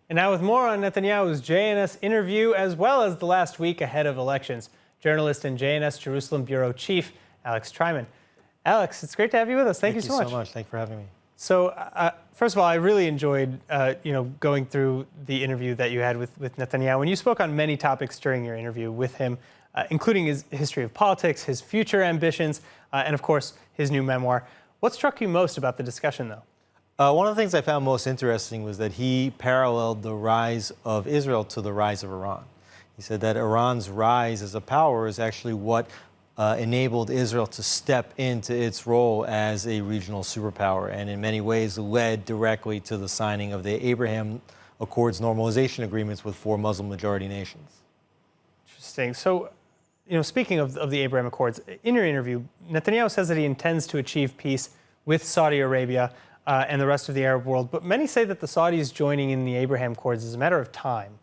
And now with more on Netanyahu's JNS interview, as well as the last week ahead of elections, journalist and JNS Jerusalem Bureau Chief, Alex Traiman. Alex, it's great to have you with us. Thank you so much. Thank you so much. Thanks for having me. So, first of all, I really enjoyed, going through the interview that you had with Netanyahu. And you spoke on many topics during your interview with him, including his history of politics, his future ambitions, and of course, his new memoir. What struck you most about the discussion, though? One of the things I found most interesting was that he paralleled the rise of Israel to the rise of Iran. He said that Iran's rise as a power is actually what enabled Israel to step into its role as a regional superpower, and in many ways led directly to the signing of the Abraham Accords normalization agreements with 4 Muslim-majority nations. Interesting. So, speaking of the Abraham Accords, in your interview, Netanyahu says that he intends to achieve peace with Saudi Arabia and the rest of the Arab world, but many say that the Saudis joining in the Abraham Accords is a matter of time,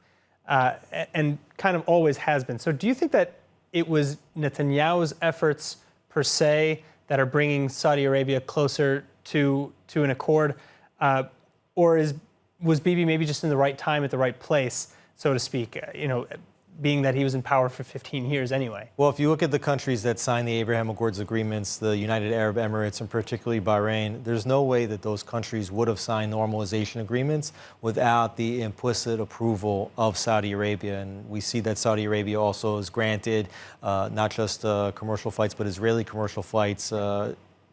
and kind of always has been. So do you think that it was Netanyahu's efforts per se that are bringing Saudi Arabia closer to an accord, or was Bibi maybe just in the right time at the right place, so to speak, being that he was in power for 15 years anyway? Well, if you look at the countries that signed the Abraham Accords agreements, the United Arab Emirates and particularly Bahrain, there's no way that those countries would have signed normalization agreements without the implicit approval of Saudi Arabia. And we see that Saudi Arabia also has granted not just commercial flights, but Israeli commercial flights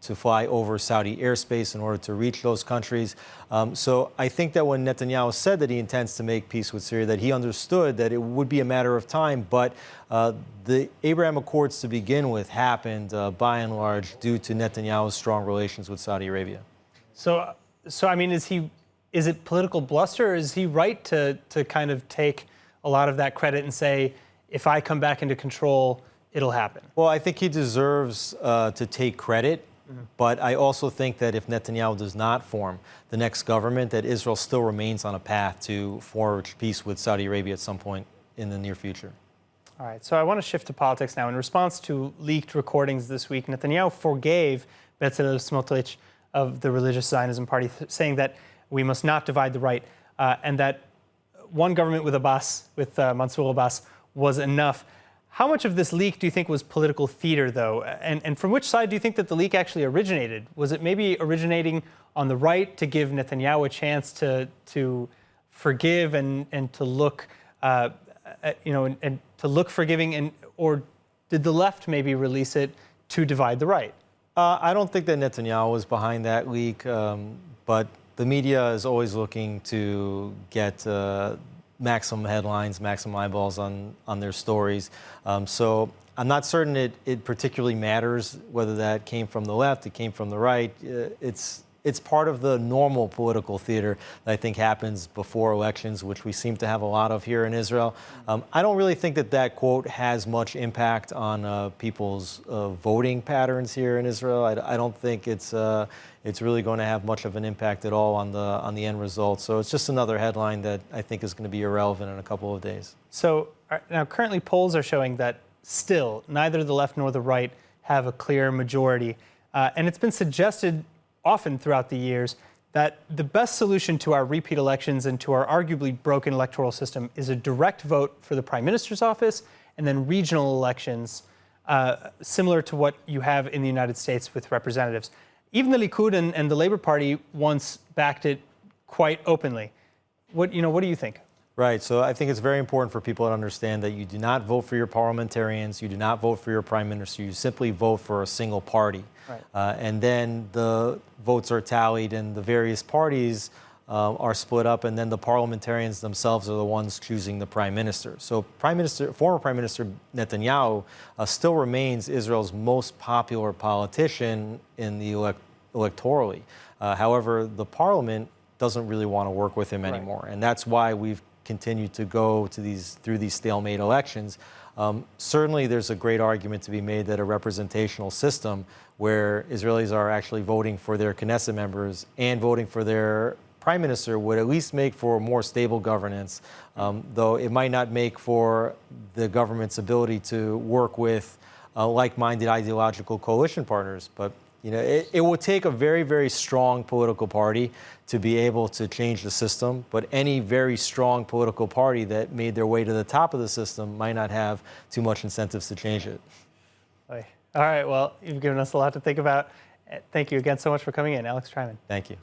to fly over Saudi airspace in order to reach those countries. So I think that when Netanyahu said that he intends to make peace with Syria, that he understood that it would be a matter of time, but the Abraham Accords to begin with happened by and large due to Netanyahu's strong relations with Saudi Arabia. So I mean, is it political bluster, or is he right to kind of take a lot of that credit and say, if I come back into control, it'll happen? Well, I think he deserves to take credit. But I also think that if Netanyahu does not form the next government, that Israel still remains on a path to forge peace with Saudi Arabia at some point in the near future. All right, so I want to shift to politics now. In response to leaked recordings this week, Netanyahu forgave Bezalel Smotrich of the religious Zionism party, saying that we must not divide the right, and that one government with Abbas, with Mansour Abbas, was enough. How much of this leak do you think was political theater, though? And from which side do you think that the leak actually originated? Was it maybe originating on the right to give Netanyahu a chance to forgive and to look, and to look forgiving, or did the left maybe release it to divide the right? I don't think that Netanyahu was behind that leak, but the media is always looking to get maximum headlines, maximum eyeballs on their stories. So I'm not certain it particularly matters whether that came from the left, it came from the right. It's part of the normal political theater that I think happens before elections, which we seem to have a lot of here in Israel. I don't really think that quote has much impact on people's voting patterns here in Israel. I don't think it's really going to have much of an impact at all on the end result. So it's just another headline that I think is going to be irrelevant in a couple of days. So now currently polls are showing that still neither the left nor the right have a clear majority. And it's been suggested often throughout the years that the best solution to our repeat elections and to our arguably broken electoral system is a direct vote for the Prime Minister's office and then regional elections, similar to what you have in the United States with representatives. Even the Likud and the Labour Party once backed it quite openly. What do you think? Right. So I think it's very important for people to understand that you do not vote for your parliamentarians, you do not vote for your prime minister, you simply vote for a single party. Right. And then the votes are tallied and the various parties are split up, and then the parliamentarians themselves are the ones choosing the prime minister. So former Prime Minister Netanyahu still remains Israel's most popular politician in the electorally. However, the parliament doesn't really want to work with him anymore, and that's why we've continued to go through these stalemate elections. Certainly, there's a great argument to be made that a representational system where Israelis are actually voting for their Knesset members and voting for their prime minister would at least make for more stable governance, though it might not make for the government's ability to work with like-minded ideological coalition partners. But You know, it will take a very, very strong political party to be able to change the system, but any very strong political party that made their way to the top of the system might not have too much incentives to change it. All right, well, you've given us a lot to think about. Thank you again so much for coming in, Alex Traiman. Thank you.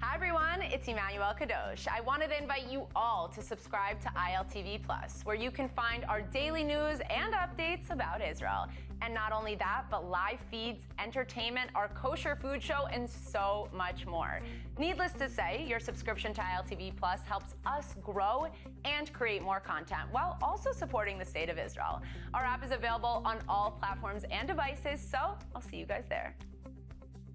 Hi everyone, it's Emmanuel Kadosh. I wanted to invite you all to subscribe to ILTV Plus, where you can find our daily news and updates about Israel. And not only that, but live feeds, entertainment, our kosher food show, and so much more. Needless to say, your subscription to ILTV Plus helps us grow and create more content while also supporting the state of Israel. Our app is available on all platforms and devices, so I'll see you guys there.